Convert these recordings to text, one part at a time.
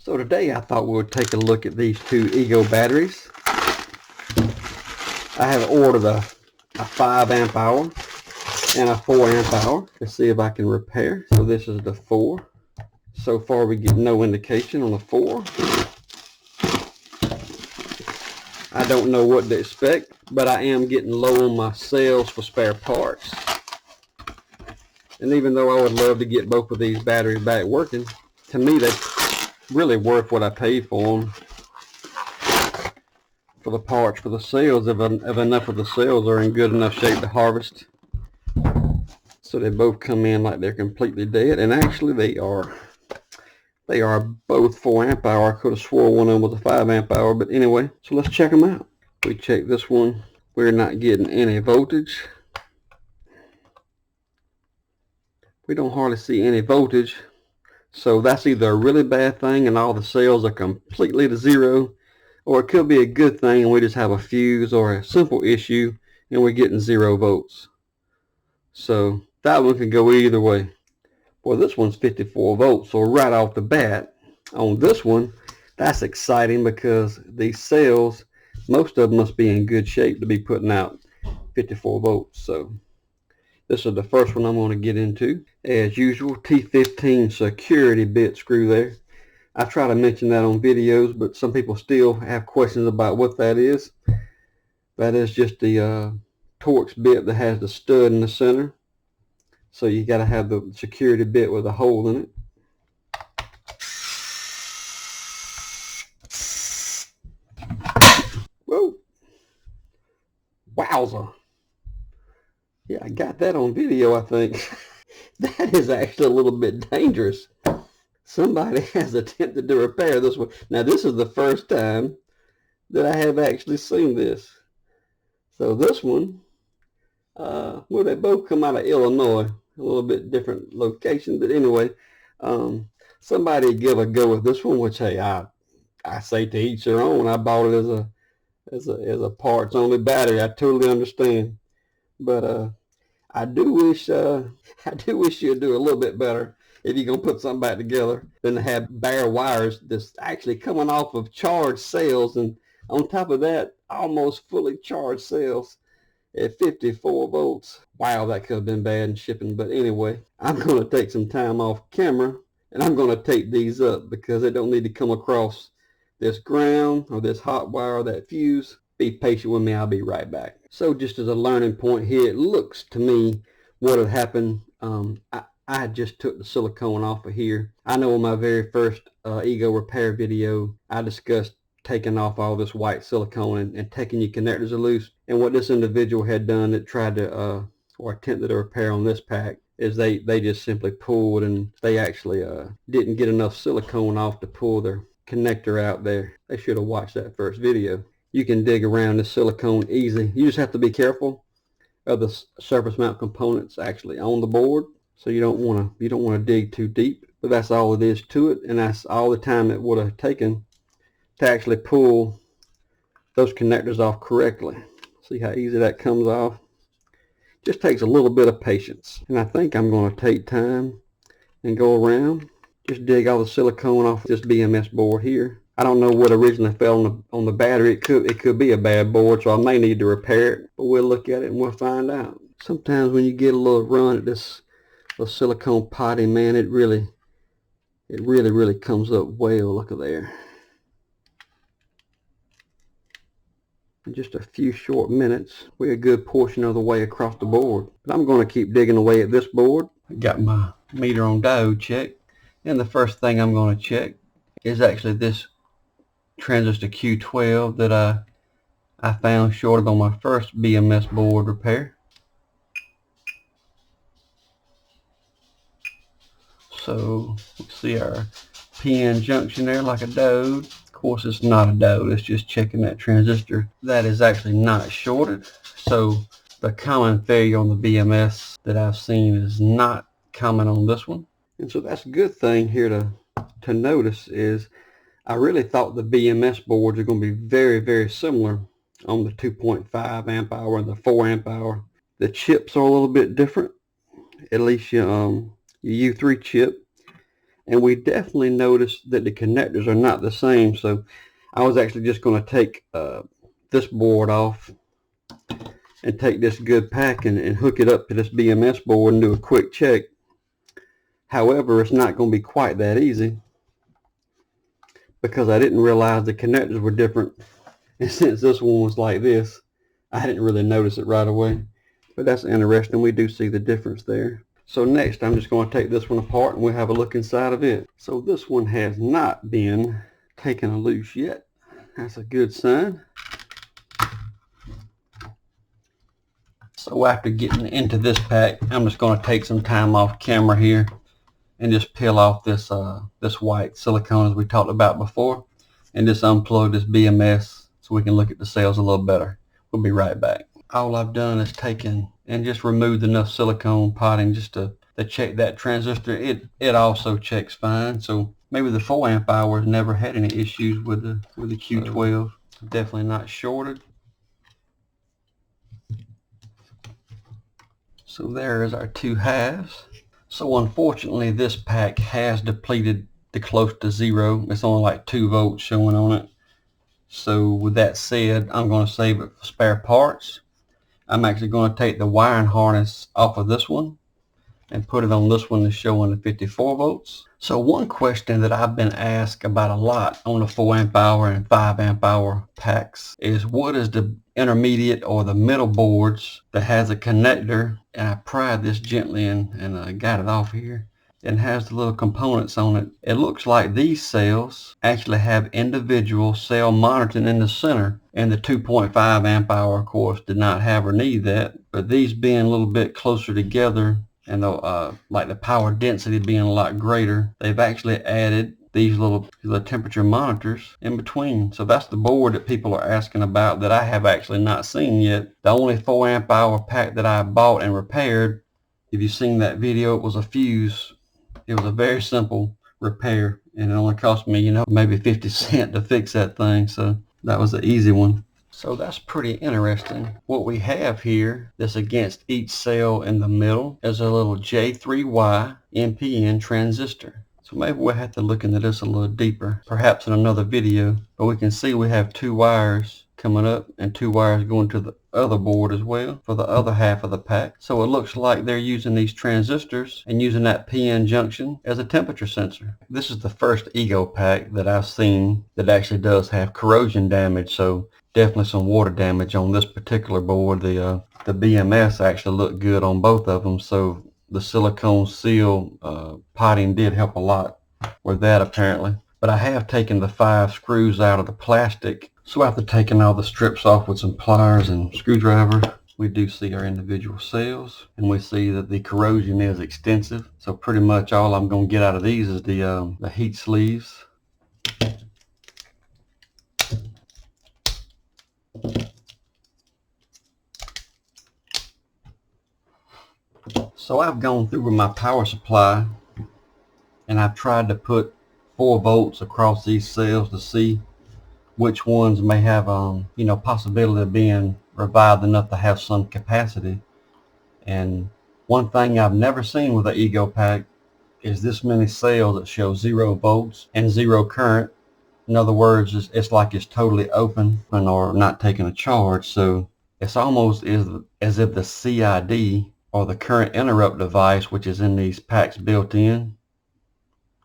So today I thought we would take a look at these two Ego batteries. I have ordered a 5 amp hour and a 4 amp hour. Let's see if I can repair. So this is the 4. So far we get no indication on the 4. I don't know what to expect, but I am getting low on my sales for spare parts. And even though I would love to get both of these batteries back working, to me that's really worth what I paid for them. For the parts, for the cells, if enough of the cells are in good enough shape to harvest. So they both come in like they're completely dead, and actually they are both 4 amp hour. I could have swore one of them was a 5 amp hour, but anyway, so let's check them out. We check this one. We're not getting any voltage. We don't hardly see any voltage. So that's either a really bad thing and all the cells are completely to zero, or it could be a good thing and we just have a fuse or a simple issue and we're getting 0 volts. So that one can go either way. Well, this one's 54 volts, so right off the bat on this one, that's exciting because these cells, most of them must be in good shape to be putting out 54 volts. So this is the first one I'm going to get into. As usual, T15 security bit screw there. I try to mention that on videos, but some people still have questions about what that is. That is just the Torx bit that has the stud in the center. So you got to have the security bit with a hole in it. Whoa! Wowza! Yeah, I got that on video, I think. That is actually a little bit dangerous. Somebody has attempted to repair this one. Now this is the first time that I have actually seen this. So this one, well, they both come out of Illinois, a little bit different location, but anyway, somebody give a go with this one, which, hey, I say to each their own. I bought it as a parts only battery. I totally understand, but I do wish you'd do a little bit better if you're gonna put something back together than to have bare wires that's actually coming off of charged cells, and on top of that, almost fully charged cells at 54 volts. Wow, that could have been bad in shipping. But anyway, I'm gonna take some time off camera and I'm gonna tape these up because they don't need to come across this ground or this hot wire or that fuse. Be patient with me, I'll be right back. So just as a learning point here, it looks to me what had happened, I just took the silicone off of here. I know in my very first Ego repair video, I discussed taking off all this white silicone and taking your connectors loose. And what this individual had done that tried to, or attempted to repair on this pack, is they just simply pulled, and they actually didn't get enough silicone off to pull their connector out there. They should have watched that first video. You can dig around the silicone easy. You just have to be careful of the surface mount components actually on the board. So you don't want to dig too deep. But that's all it is to it, and that's all the time it would have taken to actually pull those connectors off correctly. See how easy that comes off? Just takes a little bit of patience. And I think I'm going to take time and go around, just dig all the silicone off this BMS board here. I don't know what originally fell on the battery. It could be a bad board, so I may need to repair it, but we'll look at it and we'll find out. Sometimes when you get a little run at this little silicone potty, man, it really comes up well. Look at there. In just a few short minutes, we're a good portion of the way across the board. But I'm going to keep digging away at this board. I got my meter on diode check, and the first thing I'm going to check is actually this transistor Q12 that I found shorted on my first BMS board repair. So let's see our PN junction there like a diode. Of course it's not a diode, it's just checking that transistor. That is actually not shorted. So the common failure on the BMS that I've seen is not common on this one. And so that's a good thing here to notice is I really thought the BMS boards are going to be very, very similar on the 2.5 amp hour and the 4 amp hour. The chips are a little bit different, at least your U3 chip. and we definitely noticed that the connectors are not the same. So I was actually just going to take this board off and take this good pack and hook it up to this BMS board and do a quick check. However, it's not going to be quite that easy because I didn't realize the connectors were different, and since this one was like this, I didn't really notice it right away. But that's interesting. We do see the difference there. So next, I'm just going to take this one apart and we'll have a look inside of it. So this one has not been taken loose yet. That's a good sign. So after getting into this pack, I'm just going to take some time off camera here and just peel off this this white silicone as we talked about before, and just unplug this BMS so we can look at the cells a little better. We'll be right back. All I've done is taken and just removed enough silicone potting just to check that transistor. It also checks fine, so maybe the 4 amp hours never had any issues with the Q12. Definitely not shorted. So there is our 2 halves. So unfortunately this pack has depleted to close to 0. It's only like 2 volts showing on it. So with that said, I'm going to save it for spare parts. I'm actually going to take the wiring harness off of this one and put it on this one that's showing the 54 volts. So one question that I've been asked about a lot on the 4 amp hour and 5 amp hour packs is what is the intermediate or the middle boards that has a connector, and I pried this gently and got it off here, and has the little components on it. It looks like these cells actually have individual cell monitoring in the center, and the 2.5 amp hour of course did not have or need that, but these being a little bit closer together and like the power density being a lot greater, they've actually added these little temperature monitors in between. So that's the board that people are asking about that I have actually not seen yet. The only 4 amp hour pack that I bought and repaired, if you've seen that video, it was a fuse. It was a very simple repair, and it only cost me, maybe 50 cents to fix that thing. So that was an easy one. So that's pretty interesting. What we have here that's against each cell in the middle is a little J3Y NPN transistor. So maybe we'll have to look into this a little deeper, perhaps in another video. But we can see we have 2 wires coming up and 2 wires going to the other board as well for the other half of the pack. So it looks like they're using these transistors and using that PN junction as a temperature sensor. This is the first Ego pack that I've seen that actually does have corrosion damage, so definitely some water damage on this particular board. The BMS actually looked good on both of them, so the silicone seal potting did help a lot with that apparently. But I have taken the 5 screws out of the plastic, so after taking all the strips off with some pliers and screwdriver, we do see our individual cells, and we see that the corrosion is extensive. So pretty much all I'm going to get out of these is the heat sleeves. So I've gone through with my power supply and I've tried to put 4 volts across these cells to see which ones may have possibility of being revived enough to have some capacity. And one thing I've never seen with an Ego pack is this many cells that show 0 volts and 0 current. In other words, it's like it's totally open or not taking a charge. So it's almost as if the CID or the current interrupt device, which is in these packs built in,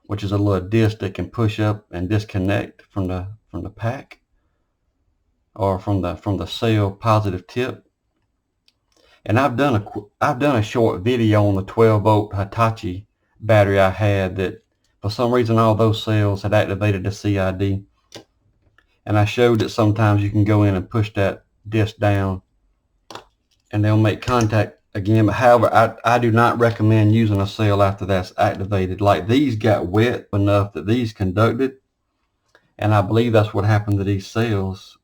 which is a little disc that can push up and disconnect from the pack or from the cell positive tip. And I've done a short video on the 12 volt Hitachi battery I had that for some reason all those cells had activated the CID, and I showed that sometimes you can go in and push that disc down and they'll make contact again. But however, I do not recommend using a cell after that's activated. Like these got wet enough that these conducted, and I believe that's what happened to these cells.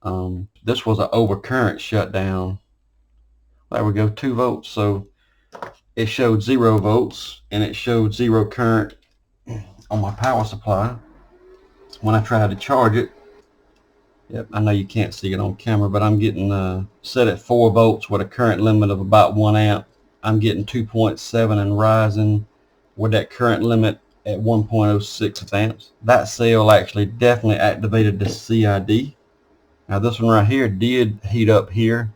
This was an overcurrent shutdown. There we go, 2 volts. So it showed 0 volts and it showed 0 current on my power supply when I tried to charge it. Yep, I know you can't see it on camera, but I'm getting set at 4 volts with a current limit of about 1 amp. I'm getting 2.7 and rising with that current limit at 1.06 amps. That cell actually definitely activated the CID. Now this one right here did heat up here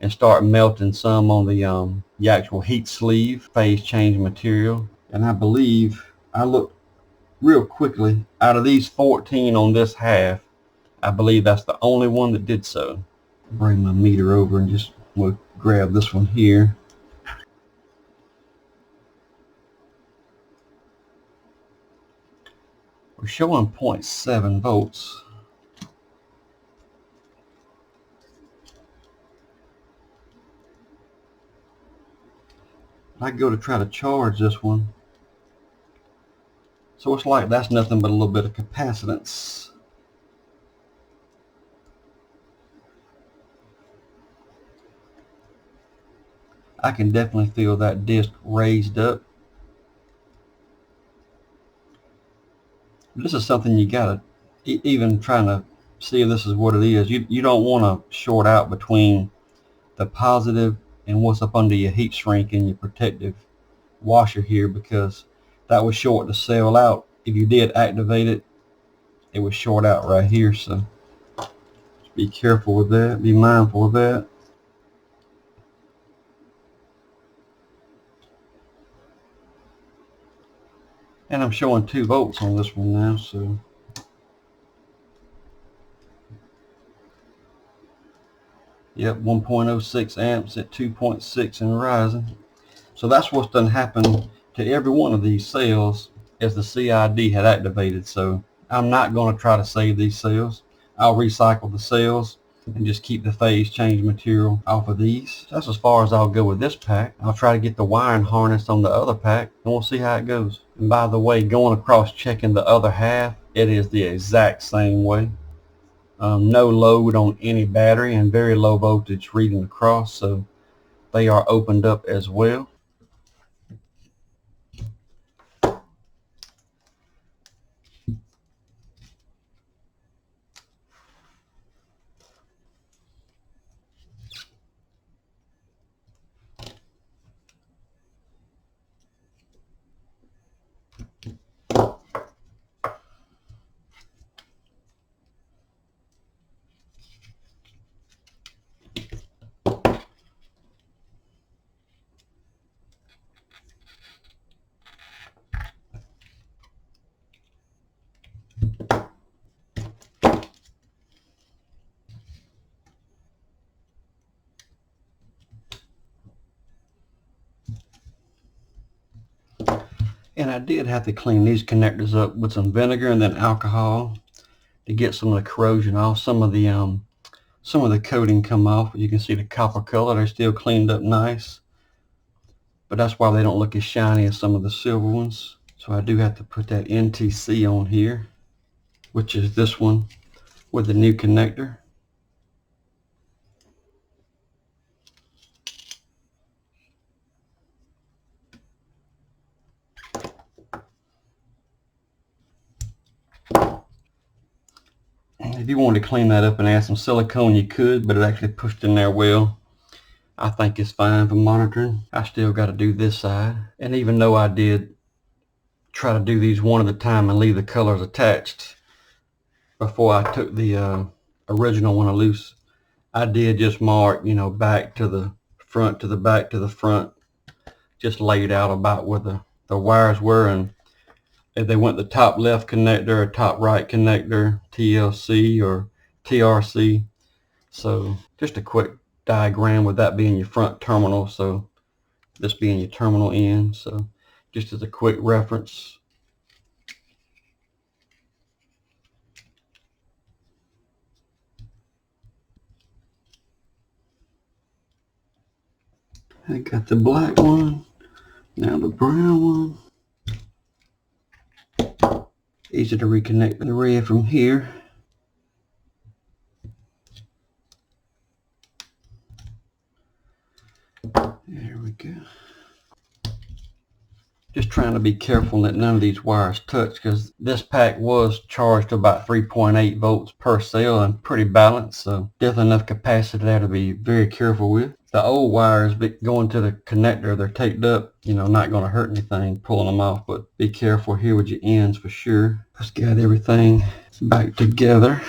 and start melting some on the actual heat sleeve phase change material. And I believe, I looked real quickly, out of these 14 on this half, I believe that's the only one that did so. Bring my meter over and just we'll grab this one here. We're showing 0.7 volts. I go to try to charge this one. So it's like that's nothing but a little bit of capacitance. I can definitely feel that disc raised up. This is something you gotta, even trying to see if this is what it is, you don't want to short out between the positive and what's up under your heat shrink and your protective washer here, because that would short the cell out. If you did activate it, it would short out right here. So just be careful with that, be mindful of that. And I'm showing 2 volts on this one now, so yep, 1.06 amps at 2.6 and rising. So that's what's done happened to every one of these cells as the CID had activated. So I'm not going to try to save these cells. I'll recycle the cells and just keep the phase change material off of these. That's as far as I'll go with this pack. I'll try to get the wiring harness on the other pack and we'll see how it goes. And by the way, going across checking the other half, it is the exact same way. No load on any battery and very low voltage reading across, so they are opened up as well. And I did have to clean these connectors up with some vinegar and then alcohol to get some of the corrosion off. Some of the coating come off. You can see the copper color. They're still cleaned up nice, but that's why they don't look as shiny as some of the silver ones. So I do have to put that NTC on here, which is this one with the new connector. If you wanted to clean that up and add some silicone, you could, but it actually pushed in there well. I think it's fine for monitoring. I still got to do this side. And even though I did try to do these one at a time and leave the colors attached before I took the original one loose, I did just mark, you know, back to the front to the back to the front, just laid out about where the wires were, and if they went the top left connector or top right connector, TLC or TRC. So just a quick diagram with that being your front terminal, so this being your terminal end. So just as a quick reference. I got the black one, now the brown one. Easy to reconnect the red from here. There we go. Just trying to be careful that none of these wires touch, because this pack was charged to about 3.8 volts per cell and pretty balanced, so definitely enough capacity there to be very careful with. The old wires going to the connector, they're taped up, you know, not going to hurt anything pulling them off, but be careful here with your ends for sure. Let's get everything back together.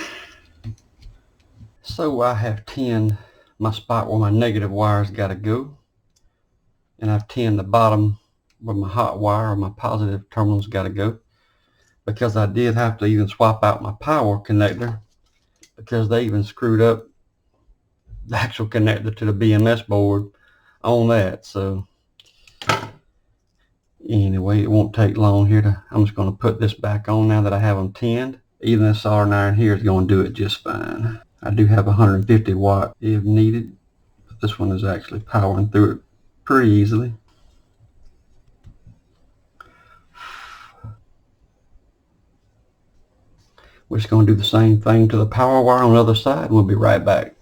So I have tinned my spot where my negative wires got to go, and I've tinned the bottom where my hot wire or my positive terminals got to go, because I did have to even swap out my power connector because they even screwed up the actual connector to the BMS board on that. So anyway, it won't take long here I'm just going to put this back on now that I have them tinned. Even this soldering iron here is going to do it just fine. I do have 150 watt if needed, but this one is actually powering through it pretty easily. We're just going to do the same thing to the power wire on the other side, and we'll be right back.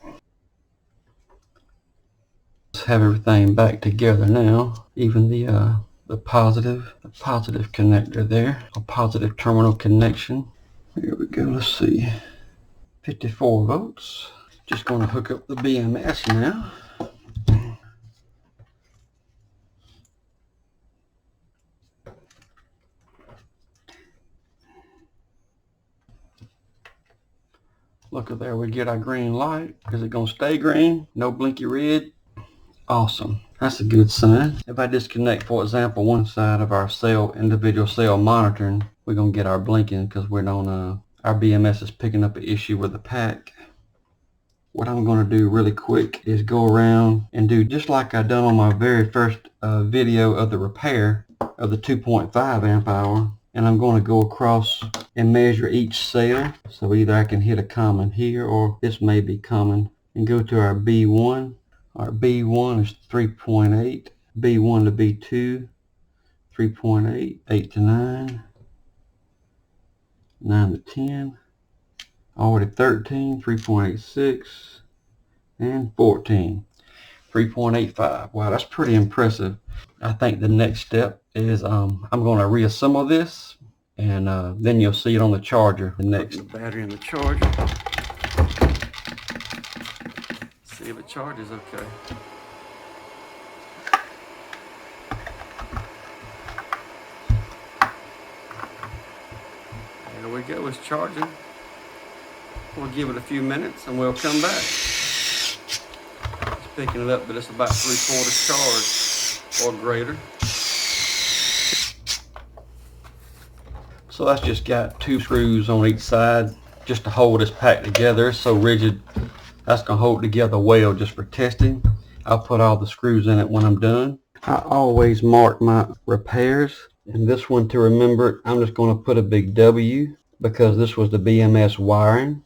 Let's have everything back together now. Even the positive connector there, a positive terminal connection. Here we go. Let's see. 54 volts. Just going to hook up the BMS now. Look at there, we get our green light. Is it going to stay green? No blinky red? Awesome. That's a good sign. If I disconnect, for example, one side of our individual cell monitoring, we're going to get our blinking because we're on our BMS is picking up an issue with the pack. What I'm going to do really quick is go around and do just like I done on my very first video of the repair of the 2.5 amp hour. And I'm going to go across and measure each cell. So either I can hit a common here, or this may be common, and go to our B1. Our B1 is 3.8, B1 to B2, 3.8, 8 to 9, 9 to 10, already 13, 3.86, and 14, 3.85. Wow, that's pretty impressive. I think the next step is I'm going to reassemble this, and then you'll see it on the charger. The next battery in the charger. See if it charges okay. There we go, it's charging. We'll give it a few minutes and we'll come back. It's picking it up, but it's about 3/4 charge or greater. So that's just got 2 screws on each side just to hold this pack together. It's so rigid, that's going to hold it together well just for testing. I'll put all the screws in it when I'm done. I always mark my repairs, and this one, to remember it, I'm just going to put a big W because this was the BMS wiring.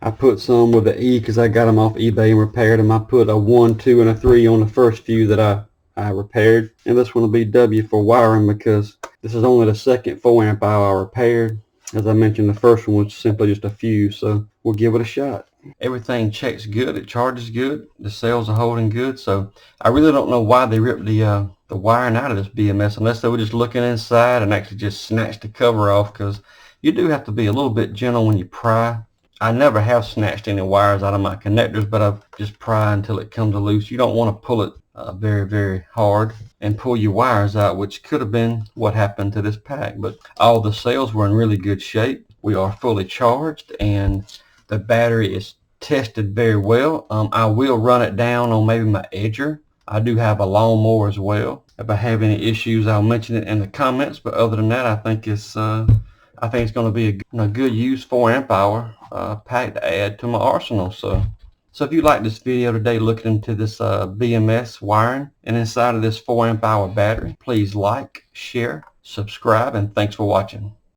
I put some with an E because I got them off eBay and repaired them. I put a 1, 2, and a 3 on the first few that I repaired, and this one will be W for wiring because this is only the second 4 amp hour I repaired. As I mentioned, the first one was simply just a fuse, so we'll give it a shot. Everything checks good, it charges good, the cells are holding good, so I really don't know why they ripped the wiring out of this BMS unless they were just looking inside and actually just snatched the cover off, because you do have to be a little bit gentle when you pry. I never have snatched any wires out of my connectors, but I've just pried until it comes loose. You don't want to pull it very, very hard and pull your wires out, which could have been what happened to this pack. But all the cells were in really good shape. We are fully charged, and the battery is tested very well. I will run it down on maybe my edger. I do have a lawnmower as well. If I have any issues, I'll mention it in the comments. But other than that, I think it's going to be a good use 4 amp hour pack to add to my arsenal. So if you like this video today looking into this BMS wiring and inside of this 4 amp hour battery, please like, share, subscribe, and thanks for watching.